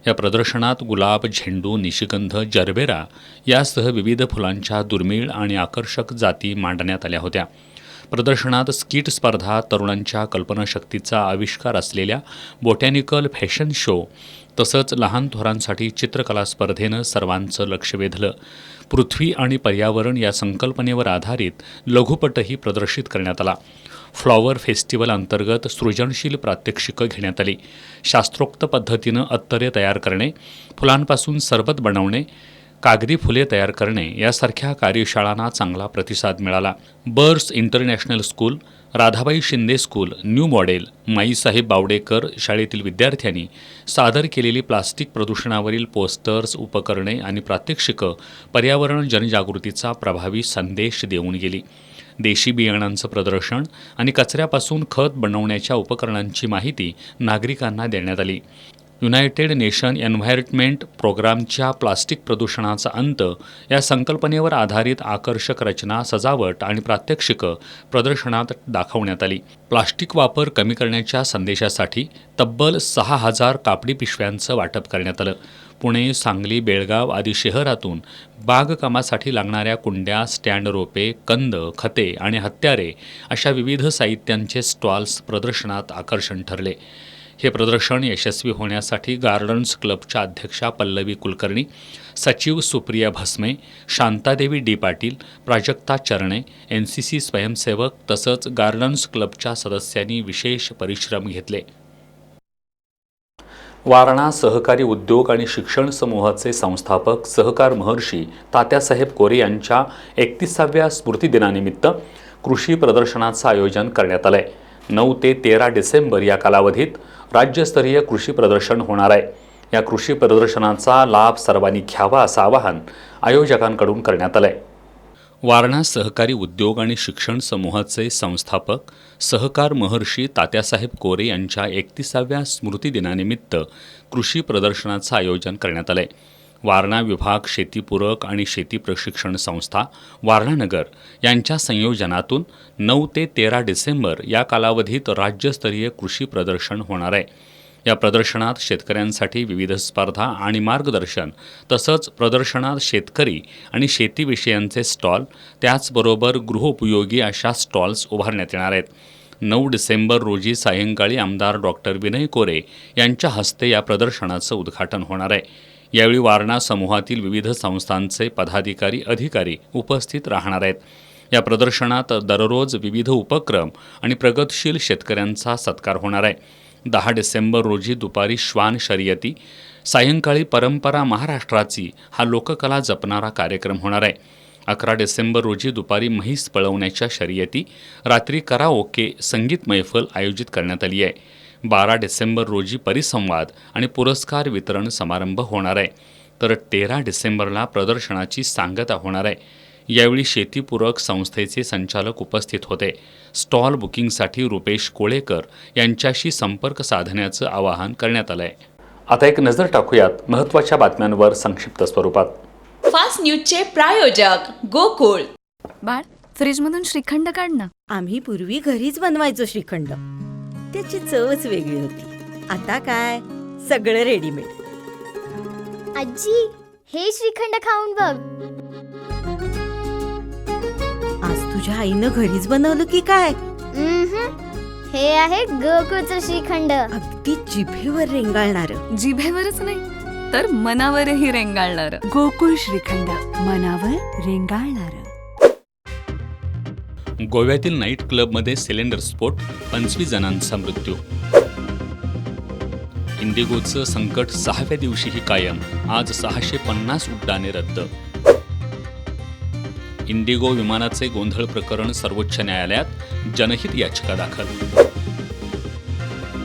या प्रदर्शनात गुलाब, झेंडू, निशिगंध, जरबेरा यासह विविध फुलांच्या दुर्मिळ आणि आकर्षक जाती मांडण्यात आल्या होत्या. प्रदर्शनात स्किट स्पर्धा, तरुणांच्या कल्पनाशक्तीचा आविष्कार असलेल्या बोटॅनिकल फॅशन शो तसंच लहान थोरांसाठी चित्रकला स्पर्धेनं सर्वांचं लक्ष वेधलं. पृथ्वी आणि पर्यावरण या संकल्पनेवर आधारित लघुपटही प्रदर्शित करण्यात आला. फ्लॉवर फेस्टिवल अंतर्गत सृजनशील प्रात्यक्षिकं घेण्यात आली. शास्त्रोक्त पद्धतीनं अत्तरे तयार करणे, फुलांपासून सरबत बनवणे, कागदी फुले तयार करणे यासारख्या कार्यशाळांना चांगला प्रतिसाद मिळाला. Birds International School, Radhabai Shinde school, New Model, Maisaheb Bawdekar शाळेतील विद्यार्थ्यांनी सादर केलेली प्लास्टिक प्रदूषणावरील पोस्टर्स, उपकरणे आणि प्रात्यक्षिकं पर्यावरण जनजागृतीचा प्रभावी संदेश देऊन गेली. देशी बियाणांचं प्रदर्शन आणि कचऱ्यापासून खत बनवण्याच्या उपकरणांची माहिती नागरिकांना देण्यात आली. युनायटेड नेशन एन्व्हायरमेंट प्रोग्रामच्या प्लास्टिक प्रदूषणाचा अंत या संकल्पनेवर आधारित आकर्षक रचना, सजावट आणि प्रात्यक्षिकं प्रदर्शनात दाखवण्यात आली. प्लास्टिक वापर कमी करण्याच्या संदेशासाठी तब्बल 6,000 कापडी पिशव्यांचं वाटप करण्यात आलं. पुणे, सांगली, बेळगाव आदी शहरातून बागकामासाठी लागणाऱ्या कुंड्या, स्टँड रोपे, कंद, खते आणि हत्यारे अशा विविध साहित्यांचे स्टॉल्स प्रदर्शनात आकर्षण ठरले. हे प्रदर्शन यशस्वी होण्यासाठी गार्डन्स क्लबच्या अध्यक्षा पल्लवी कुलकर्णी, सचिव सुप्रिया भस्मे, शांतादेवी डी पाटील, प्राजक्ता चरणे, NCC स्वयंसेवक तसंच गार्डन्स क्लबच्या सदस्यांनी विशेष परिश्रम घेतले. वारणा सहकारी उद्योग आणि शिक्षण समूहाचे संस्थापक सहकार महर्षी तात्यासाहेब कोरे यांच्या 31व्या स्मृतिदिनानिमित्त कृषी प्रदर्शनाचं आयोजन करण्यात आलं आहे. 9 ते 13 डिसेंबर या कालावधीत राज्यस्तरीय कृषी प्रदर्शन होणार आहे. या कृषी प्रदर्शनाचा लाभ सर्वांनी घ्यावा असं आवाहन आयोजकांकडून करण्यात आलं आहे. वारणा सहकारी उद्योग आणि शिक्षण समूहाचे संस्थापक सहकार महर्षी तात्यासाहेब कोरे यांच्या 31व्या स्मृतिदिनानिमित्त कृषी प्रदर्शनाचं आयोजन करण्यात आलं आहे. वारणा विभाग, शेतीपूरक आणि शेती प्रशिक्षण संस्था, वारणानगर यांच्या संयोजनातून 9 ते 13 डिसेंबर या कालावधीत राज्यस्तरीय कृषी प्रदर्शन होणार आहे. या प्रदर्शनात शेतकऱ्यांसाठी विविध स्पर्धा आणि मार्गदर्शन तसंच प्रदर्शनात शेतकरी आणि शेतीविषयांचे स्टॉल, त्याचबरोबर गृहोपयोगी अशा स्टॉल्स उभारण्यात येणार आहेत. 9 डिसेंबर रोजी सायंकाळी आमदार डॉक्टर विनय कोरे यांच्या हस्ते या प्रदर्शनाचं उद्घाटन होणार आहे. यावेळी वारणा समूहातील विविध संस्थांचे पदाधिकारी, अधिकारी उपस्थित राहणार आहेत. या प्रदर्शनात दररोज विविध उपक्रम आणि प्रगतशील शेतकऱ्यांचा सत्कार होणार आहे. 10 डिसेंबर रोजी दुपारी श्वान शर्यती, सायंकाळी परंपरा महाराष्ट्राची हा लोककला जपणारा कार्यक्रम होणार आहे. 11 डिसेंबर रोजी दुपारी म्हैस पळवण्याच्या शर्यती, रात्री कराओके संगीत मैफल आयोजित करण्यात आली आहे. 12 डिसेंबर रोजी परिसंवाद आणि पुरस्कार वितरण समारंभ होणार आहे. तर 13 डिसेंबरला प्रदर्शनाची सांगता होणार आहे. यावेळी शेतीपूरक संस्थेचे संचालक उपस्थित होते. स्टॉल बुकिंगसाठी रुपेश कोळेकर यांच्याशी संपर्क साधण्याचं आवाहन करण्यात आलं आहे. आता एक नजर टाकूयात महत्त्वाच्या बातम्यांवर संक्षिप्त स्वरूपात. फास्ट न्यूजचे प्रायोजक गोकुळ. बाळ, फ्रीजमधून श्रीखंड काढ ना. आम्ही पूर्वी घरीच बनवायचो श्रीखंड, त्याची चवच वेगळी होती. आता काय सगळं रेडीमेड. आजी, हे श्रीखंड खाऊन बघ. आज तुझ्या आईनं घरीच बनवलं की काय? हे आहे गोकुळचं श्रीखंड. अगदी जिभेवर रेंगाळणार. जिभेवरच नाही तर मनावरही रेंगाळणार. गोकुळ श्रीखंड, मनावर रेंगाळणार. गोव्यातील नाईट क्लबमध्ये सिलेंडर स्फोट, 25 जणांचा मृत्यू. इंडिगोचं संकट 6व्या दिवशीही कायम, आज 650 उड्डाणे रद्द. इंडिगो विमानाचे गोंधळ प्रकरण सर्वोच्च न्यायालयात, जनहित याचिका दाखल.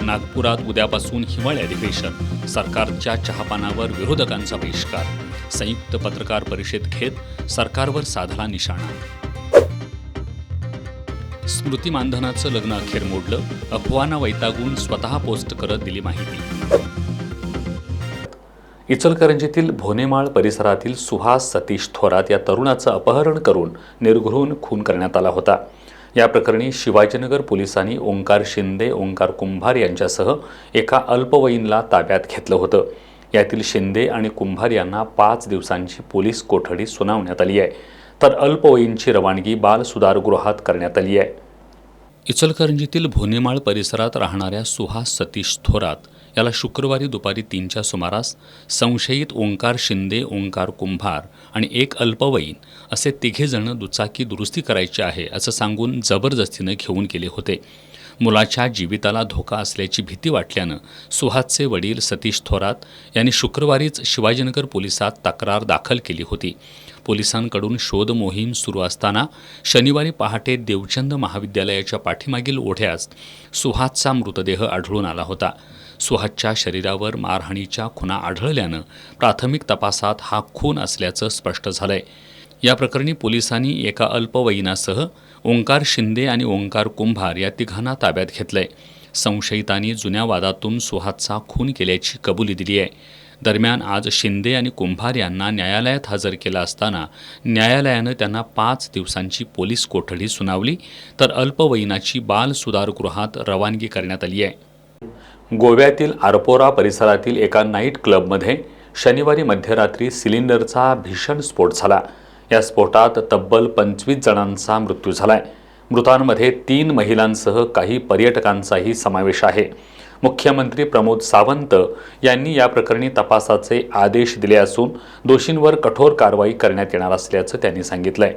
नागपुरात उद्यापासून हिवाळी अधिवेशन, सरकारच्या चहापानावर विरोधकांचा बहिष्कार. संयुक्त पत्रकार परिषद घेत सरकारवर साधला निशाणा. स्मृती मानधनाचं लग्न अखेर मोडलं, अफवांना वैतागून स्वतः पोस्ट करत दिली माहिती. इचलकरंजीतील भोनेमाळ परिसरातील सुहास सतीश थोरात या तरुणाचं अपहरण करून निर्घृण खून करण्यात आला होता. या प्रकरणी शिवाजीनगर पोलिसांनी ओंकार शिंदे, ओंकार कुंभार यांच्यासह एका अल्पवयीनला ताब्यात घेतलं होतं. यातील शिंदे आणि कुंभार यांना 5 दिवसांची पोलीस कोठडी सुनावण्यात आली आहे, तर अल्पवयीनची रवानगी बाल सुधारगृहात करण्यात आली आहे. इचलकरंजीतील भोनेमाळ परिसरात राहणाऱ्या सुहास सतीश थोरात याला शुक्रवारी दुपारी 3च्या सुमारास संशयित ओंकार शिंदे, ओंकार कुंभार आणि एक अल्पवयीन असे 3 जण दुचाकी दुरुस्ती करायची आहे असं सांगून जबरदस्तीनं घेऊन गेले होते. मुलाच्या जीविताला धोका असल्याची भीती वाटल्यानं सुहासचे वडील सतीश थोरात यांनी शुक्रवारीच शिवाजीनगर पोलिसात तक्रार दाखल केली होती. पोलिसांकडून शोध मोहीम सुरू असताना शनिवारी पहाटे देवचंद महाविद्यालयाच्या पाठीमागील ओढ्यास सुहासचा मृतदेह आढळून आला होता. सुहासच्या शरीरावर मारहाणीच्या खुणा आढळल्यानं प्राथमिक तपासात हा खून असल्याचं स्पष्ट झालंय. या प्रकरणी पोलिसांनी एका अल्पवयीनासह ओंकार शिंदे आणि ओंकार कुंभार या 3घांना ताब्यात घेतलंय. संशयितांनी जुन्या वादातून सुहासचा खून केल्याची कबुली दिली आहे. दरम्यान आज शिंदे आणि कुंभार यांना न्यायालयात हजर केलं असताना न्यायालयानं त्यांना 5 दिवसांची पोलीस कोठडी सुनावली, तर अल्पवयीनाची बाल सुधारगृहात रवानगी करण्यात आली आहे. गोव्यातील आरपोरा परिसरातील एका नाईट क्लबमध्ये शनिवारी मध्यरात्री सिलेंडरचा भीषण स्फोट झाला. या स्फोटात तब्बल 25 जणांचा मृत्यू झालाय. मृतांमध्ये 3 महिलांसह काही पर्यटकांचाही समावेश आहे. मुख्यमंत्री प्रमोद सावंत यांनी या प्रकरणी तपासाचे आदेश दिले असून दोषींवर कठोर कारवाई करण्यात येणार असल्याचं त्यांनी सांगितलंय.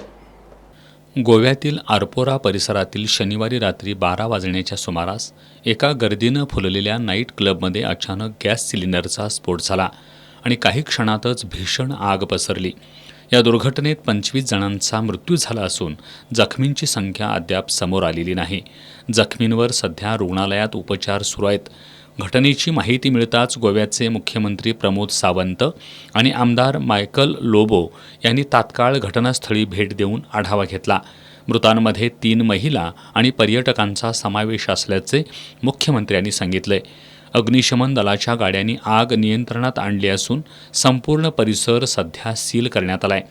गोव्यातील आरपोरा परिसरातील शनिवारी रात्री 12 वाजण्याच्या सुमारास एका गर्दीनं फुललेल्या नाईट क्लबमध्ये अचानक गॅस सिलेंडरचा स्फोट झाला आणि काही क्षणातच भीषण आग पसरली. या दुर्घटनेत 25 जणांचा मृत्यू झाला असून जखमींची संख्या अद्याप समोर आलेली नाही. जखमींवर सध्या रुग्णालयात उपचार सुरू आहेत. घटनेची माहिती मिळताच गोव्याचे मुख्यमंत्री प्रमोद सावंत आणि आमदार मायकल लोबो यांनी तात्काळ घटनास्थळी भेट देऊन आढावा घेतला. मृतांमध्ये 3 महिला आणि पर्यटकांचा समावेश असल्याचे मुख्यमंत्र्यांनी सांगितले. अग्निशमन दलाच्या गाड्यांनी आग नियंत्रणात आणली असून संपूर्ण परिसर सध्या सील करण्यात आलाय.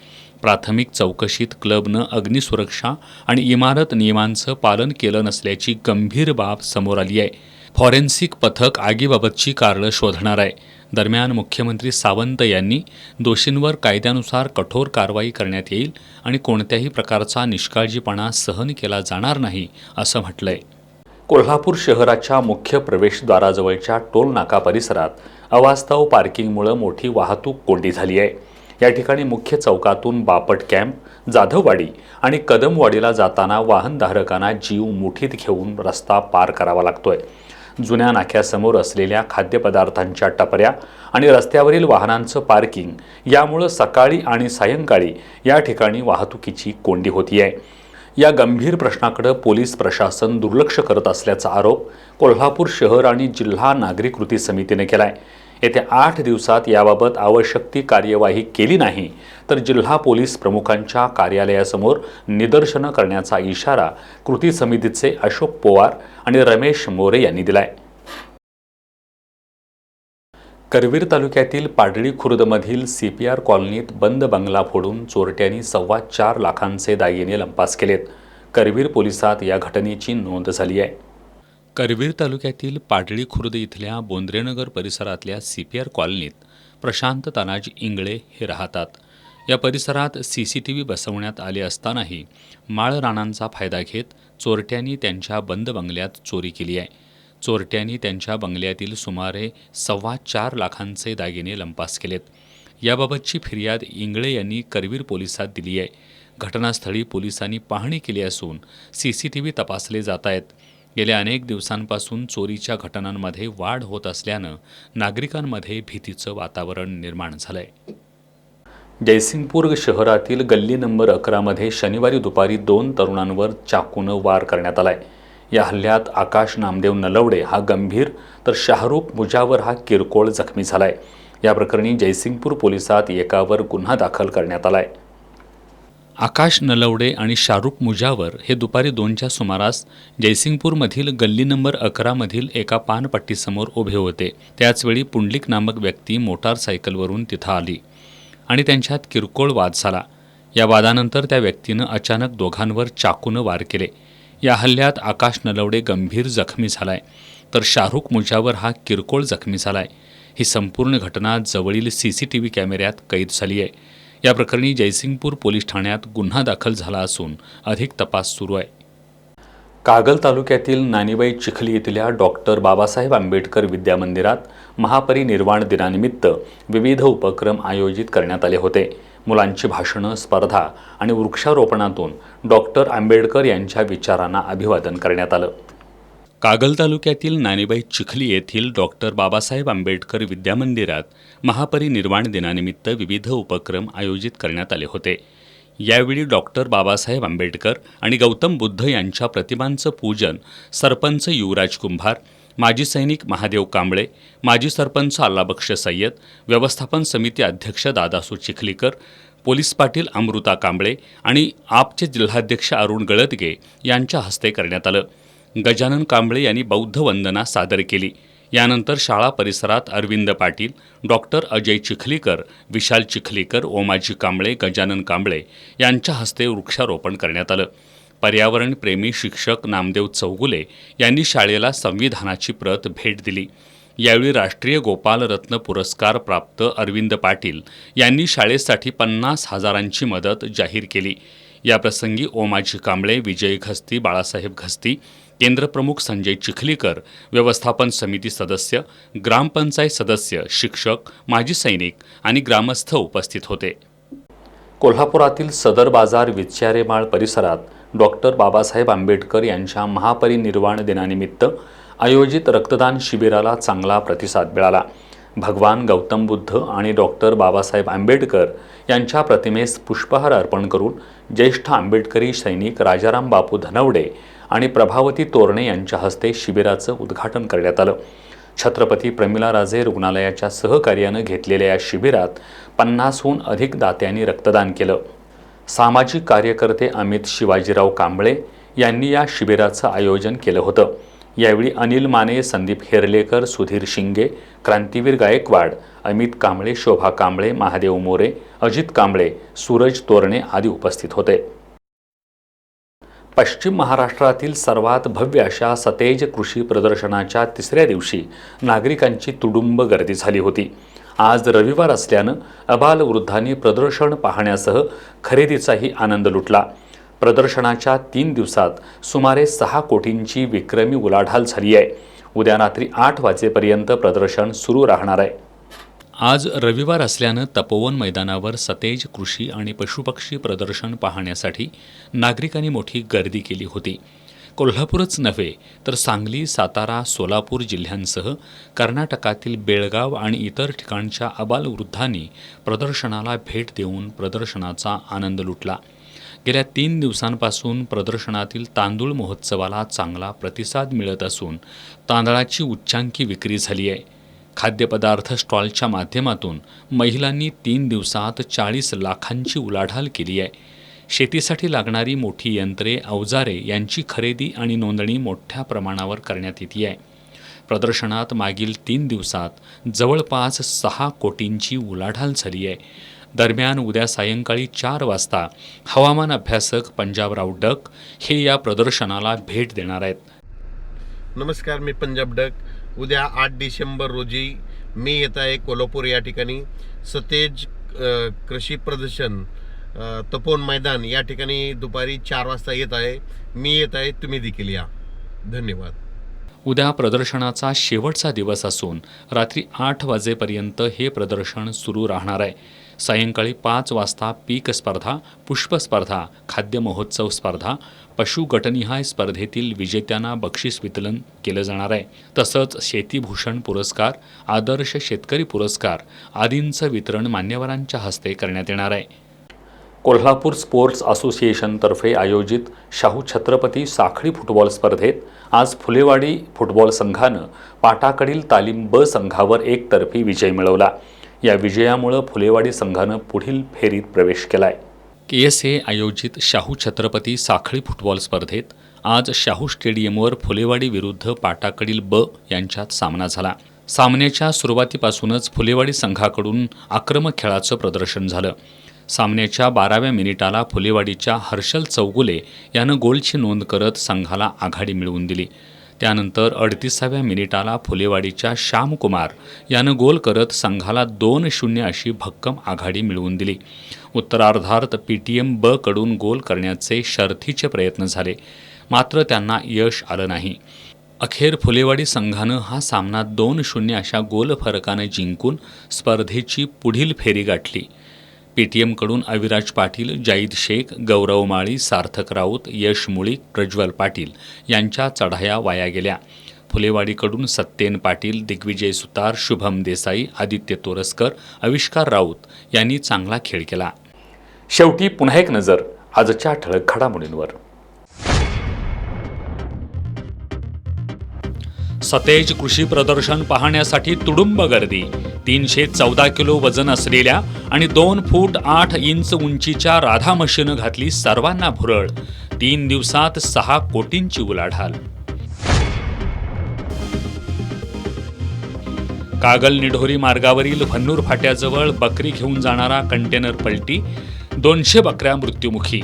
प्राथमिक चौकशीत क्लबनं अग्निसुरक्षा आणि इमारत नियमांचं पालन केलं नसल्याची गंभीर बाब समोर आली आहे. फॉरेन्सिक पथक आगीबाबतची कारणं शोधणार आहे. दरम्यान मुख्यमंत्री सावंत यांनी दोषींवर कायद्यानुसार कठोर कारवाई करण्यात येईल आणि कोणत्याही प्रकारचा निष्काळजीपणा सहन केला जाणार नाही असं म्हटलंय. कोल्हापूर शहराच्या मुख्य प्रवेशद्वाराजवळच्या टोल नाका परिसरात अवास्तव पार्किंगमुळे मोठी वाहतूक कोंडी झाली आहे. या ठिकाणी मुख्य चौकातून बापट कॅम्प, जाधववाडी आणि कदमवाडीला जाताना वाहनधारकांना जीव मुठीत घेऊन रस्ता पार करावा लागतोय. जुन्या नाक्यासमोर असलेल्या खाद्यपदार्थांच्या टपऱ्या आणि रस्त्यावरील वाहनांचं पार्किंग यामुळं सकाळी आणि सायंकाळी या ठिकाणी वाहतुकीची कोंडी होतीये. या गंभीर प्रश्नाकडे पोलीस प्रशासन दुर्लक्ष करत असल्याचा आरोप कोल्हापूर शहर आणि जिल्हा नागरी कृती समितीने केलाय. येत्या 8 दिवसात याबाबत आवश्यक ती कार्यवाही केली नाही तर जिल्हा पोलीस प्रमुखांच्या कार्यालयासमोर निदर्शनं करण्याचा इशारा कृती समितीचे अशोक पवार आणि रमेश मोरे यांनी दिलाय. करवीर तालुक्यातील पाडळी खुर्दमधील CPR कॉलनीत बंद बंगला फोडून चोरट्यांनी 4.25 लाखांचे दागिने लंपास केलेत. करवीर पोलिसात या घटनेची नोंद झाली आहे. करवीर तालुक्यातील पाडळी खुर्द इथल्या बोंद्रेनगर परिसरातल्या CPR कॉलनीत प्रशांत तानाजी इंगळे हे राहतात. या परिसरात CCTV बसवण्यात आले असतानाही माळ राणांचा फायदा घेत चोरट्यांनी त्यांच्या बंद बंगल्यात चोरी केली आहे. चोरट्यांनी त्यांच्या बंगल्यातील सुमारे 4.25 लाखांचे दागिने लंपास केलेत. याबाबतची फिर्याद इंगळे यांनी करवीर पोलिसात दिली आहे. घटनास्थळी पोलिसांनी पाहणी केली असून CCTV तपासले जात आहेत. गेल्या अनेक दिवसांपासून चोरीच्या घटनांमध्ये वाढ होत असल्यानं नागरिकांमध्ये भीतीचं वातावरण निर्माण झालंय. जयसिंगपूर शहरातील गल्ली नंबर 11मध्ये शनिवारी दुपारी 2 तरुणांवर चाकूनं वार करण्यात आलाय. या हल्ल्यात आकाश नामदेव नलवडे हा गंभीर तर शाहरुख मुजावर हा किरकोळ जखमी झालाय. या प्रकरणी जयसिंगपूर पोलिसात एकावर गुन्हा दाखल करण्यात आलाय. आकाश नलवडे आणि शाहरुख मुजावर हे दुपारी 2च्या सुमारास जयसिंगपूरमधील गल्ली नंबर 11मधील एका पानपट्टीसमोर उभे होते. त्याचवेळी पुंडलिक नामक व्यक्ती मोटारसायकलवरून तिथं आली आणि त्यांच्यात किरकोळ वाद झाला. या वादानंतर त्या व्यक्तीनं अचानक दोघांवर चाकूनं वार केले. या हल्ल्यात आकाश नलवडे गंभीर जखमी झालाय तर शाहरुख मुजावर हा किरकोळ जखमी झालाय. ही संपूर्ण घटना जवळील CCTV कॅमेऱ्यात कैद झाली आहे. या प्रकरणी जयसिंगपूर पोलीस ठाण्यात गुन्हा दाखल झाला असून अधिक तपास सुरू आहे. कागल तालुक्यातील नानीबाई चिखली येथील डॉक्टर बाबासाहेब आंबेडकर विद्यामंदिरात महापरिनिर्वाण दिनानिमित्त विविध उपक्रम आयोजित करण्यात आले होते. मुलांची भाषणं, स्पर्धा आणि वृक्षारोपणातून डॉक्टर आंबेडकर यांच्या विचारांना अभिवादन करण्यात आलं. कागल तालुक्यातील नानीबाई चिखली येथील डॉक्टर बाबासाहेब आंबेडकर विद्यामंदिरात महापरिनिर्वाण दिनानिमित्त विविध उपक्रम आयोजित करण्यात आले होते. यावेळी डॉक्टर बाबासाहेब आंबेडकर आणि गौतम बुद्ध यांच्या प्रतिमांचं पूजन सरपंच युवराज कुंभार, माजी सैनिक महादेव कांबळे, माजी सरपंच अल्लाबक्ष सय्यद, व्यवस्थापन समिती अध्यक्ष दादासू चिखलीकर, पोलीस पाटील अमृता कांबळे आणि आपचे जिल्हाध्यक्ष अरुण गळतगे यांच्या हस्ते करण्यात आलं. गजानन कांबळे यांनी बौद्ध वंदना सादर केली. यानंतर शाळा परिसरात अरविंद पाटील, डॉक्टर अजय चिखलीकर, विशाल चिखलीकर, ओमाजी कांबळे, गजानन कांबळे यांच्या हस्ते वृक्षारोपण करण्यात आलं. पर्यावरणप्रेमी शिक्षक नामदेव चौगुले यांनी शाळेला संविधानाची प्रत भेट दिली. यावेळी राष्ट्रीय गोपाल रत्न पुरस्कार प्राप्त अरविंद पाटील यांनी शाळेसाठी 50,000ची मदत जाहीर केली. याप्रसंगी ओमाजी कांबळे, विजय घस्ती, बाळासाहेब घस्ती, केंद्रप्रमुख संजय चिखलीकर, व्यवस्थापन समिती सदस्य, ग्रामपंचायत सदस्य, शिक्षक, माजी सैनिक आणि ग्रामस्थ उपस्थित होते. कोल्हापुरातील सदर बाजार विचारेमाळ परिसरात डॉक्टर बाबासाहेब आंबेडकर यांच्या महापरिनिर्वाण दिनानिमित्त आयोजित रक्तदान शिबिराला चांगला प्रतिसाद मिळाला. भगवान गौतम बुद्ध आणि डॉक्टर बाबासाहेब आंबेडकर यांच्या प्रतिमेस पुष्पहार अर्पण करून ज्येष्ठ आंबेडकरी सैनिक राजाराम बापू धनवडे आणि प्रभावती तोरणे यांच्या हस्ते शिबिराचं उद्घाटन करण्यात आलं. छत्रपती प्रमिलाराजे रुग्णालयाच्या सहकार्यानं घेतलेल्या या शिबिरात 50हून अधिक दात्यांनी रक्तदान केलं. सामाजिक कार्यकर्ते अमित शिवाजीराव कांबळे यांनी या शिबिराचं आयोजन केलं होतं. यावेळी अनिल माने, संदीप हेरलेकर, सुधीर शिंगे, क्रांतीवीर गायकवाड, अमित कांबळे, शोभा कांबळे, महादेव मोरे, अजित कांबळे, सूरज तोरणे आदी उपस्थित होते. पश्चिम महाराष्ट्रातील सर्वात भव्य अशा सतेज कृषी प्रदर्शनाच्या 3ऱ्या दिवशी नागरिकांची तुडुंब गर्दी झाली होती. आज रविवार असल्यानं अबालवृद्धांनी प्रदर्शन पाहण्यासह खरेदीचाही आनंद लुटला. प्रदर्शनाच्या 3 दिवसात सुमारे 6 कोटींची विक्रमी उलाढाल झाली आहे. उद्या रात्री 8 वाजेपर्यंत प्रदर्शन सुरू राहणार आहे. आज रविवार असल्यानं तपोवन मैदानावर सतेज कृषी आणि पशुपक्षी प्रदर्शन पाहण्यासाठी नागरिकांनी मोठी गर्दी केली होती. कोल्हापूरच नव्हे तर सांगली, सातारा, सोलापूर जिल्ह्यांसह कर्नाटकातील बेळगाव आणि इतर ठिकाणच्या अबालवृद्धांनी प्रदर्शनाला भेट देऊन प्रदर्शनाचा आनंद लुटला. गेल्या 3 दिवसांपासून प्रदर्शनातील तांदूळ महोत्सवाला चांगला प्रतिसाद मिळत असून तांदळाची उच्चांकी विक्री झाली आहे. खाद्यपदार्थ स्टॉलच्या माध्यमातून महिलांनी 3 दिवसात 40 लाखांची उलाढाल केली आहे. शेतीसाठी लागणारी मोठी यंत्रे, अवजारे यांची खरेदी आणि नोंदणी मोठ्या प्रमाणावर करण्यात येते आहे. प्रदर्शनात मागील 3 दिवसात जवळपास 6 कोटींची उलाढाल झाली आहे. दरम्यान उद्या सायंकाळी 4 वाजता हवामान अभ्यासक पंजाबराव डक हे या प्रदर्शनाला भेट देणार आहेत. नमस्कार, मी पंजाब डक. उद्या 8 डिसेंबर रोजी मी येत आहे कोल्हापूर या ठिकाणी सतेज कृषी प्रदर्शन तपोवन मैदान या ठिकाणी दुपारी 4 वाजता येत आहे. मी येत आहे, तुम्ही देखील या. धन्यवाद. उद्या प्रदर्शनाचा शेवटचा दिवस असून रात्री 8 वाजेपर्यंत हे प्रदर्शन सुरू राहणार आहे. सायंकाळी 5 वाजता पीक स्पर्धा, पुष्प स्पर्धा, खाद्य महोत्सव स्पर्धा, पशु गटनिहाय स्पर्धेतील विजेत्यांना बक्षीस वितरण केलं जाणार आहे. तसंच शेतीभूषण पुरस्कार, आदर्श शेतकरी पुरस्कार आदींचं वितरण मान्यवरांच्या हस्ते करण्यात येणार आहे. कोल्हापूर स्पोर्ट्स असोसिएशनतर्फे आयोजित शाहू छत्रपती साखळी फुटबॉल स्पर्धेत आज फुलेवाडी फुटबॉल संघानं पाटाकडील तालीम ब संघावर एकतर्फी विजय मिळवला. या विजयामुळं फुलेवाडी संघानं पुढील फेरीत प्रवेश केलाय. KSA आयोजित शाहू छत्रपती साखळी फुटबॉल स्पर्धेत आज शाहू स्टेडियमवर फुलेवाडी विरुद्ध पाटाकडील ब यांच्यात सामना झाला. सामन्याच्या सुरुवातीपासूनच फुलेवाडी संघाकडून आक्रमक खेळाचं प्रदर्शन झालं. सामन्याच्या 12व्या मिनिटाला फुलेवाडीच्या हर्षल चौगुले यानं गोलची नोंद करत संघाला आघाडी मिळवून दिली. त्यानंतर 38व्या मिनिटाला फुलेवाडीच्या श्यामकुमार यानं गोल करत संघाला 2-0 अशी भक्कम आघाडी मिळवून दिली. उत्तरार्धात PTM ब कडून गोल करण्याचे शर्थीचे प्रयत्न झाले, मात्र त्यांना यश आलं नाही. अखेर फुलेवाडी संघानं हा सामना 2-0 अशा गोल फरकाने जिंकून स्पर्धेची पुढील फेरी गाठली. PTM कडून अविराज पाटील, जाईद शेख, गौरव माळी, सार्थक राऊत, यश मुळीक, प्रज्वल पाटील यांच्या चढाया वाया गेल्या. फुलेवाडीकडून सत्येन पाटील, दिग्विजय सुतार, शुभम देसाई, आदित्य तोरसकर, आविष्कार राऊत यांनी चांगला खेळ केला. शेवटी पुन्हा एक नजर आजच्या ठळक घडामोडींवर. सतेज कृषी प्रदर्शन पाहण्यासाठी तुडुंब गर्दी. 314 किलो वजन असलेल्या आणि 2 फूट 8 इंच उंचीच्या राधा मशीनं घातली सर्वांना भुरळ. 3 दिवसात 6 कोटींची उलाढाल. कागल निढोरी मार्गावरील भन्नूर फाट्याजवळ बकरी घेऊन जाणारा कंटेनर पलटी. 200 बकऱ्या मृत्युमुखी.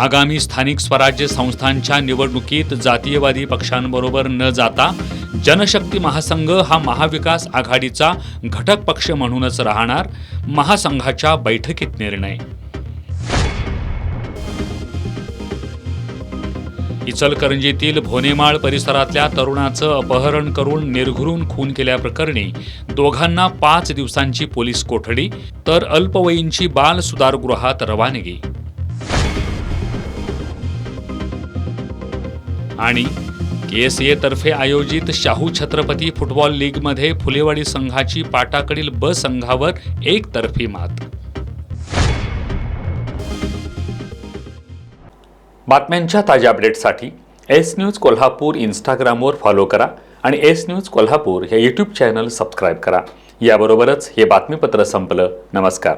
आगामी स्थानिक स्वराज्य संस्थांच्या निवडणुकीत जातीयवादी पक्षांबरोबर न जाता जनशक्ती महासंघ हा महाविकास आघाडीचा घटक पक्ष म्हणूनच राहणार. महासंघाच्या बैठकीत निर्णय. इचलकरंजीतील भोनेमाळ परिसरातल्या तरुणाचं अपहरण करून निर्घृण खून केल्याप्रकरणी दोघांना 5 दिवसांची पोलीस कोठडी, तर अल्पवयींची बाल सुधारगृहात रवानगी. आणि KSA तर्फे आयोजित शाहू छत्रपती फुटबॉल लीगमध्ये फुलेवाडी संघाची पाटाकडील ब संघावर एकतर्फी मात. बातम्यांच्या ताज्या अपडेट्ससाठी S न्यूज कोल्हापूर इंस्टाग्रामवर फॉलो करा आणि S न्यूज कोल्हापूर या यूट्यूब चॅनल सबस्क्राईब करा. याबरोबरच हे बातमीपत्र संपलं. नमस्कार.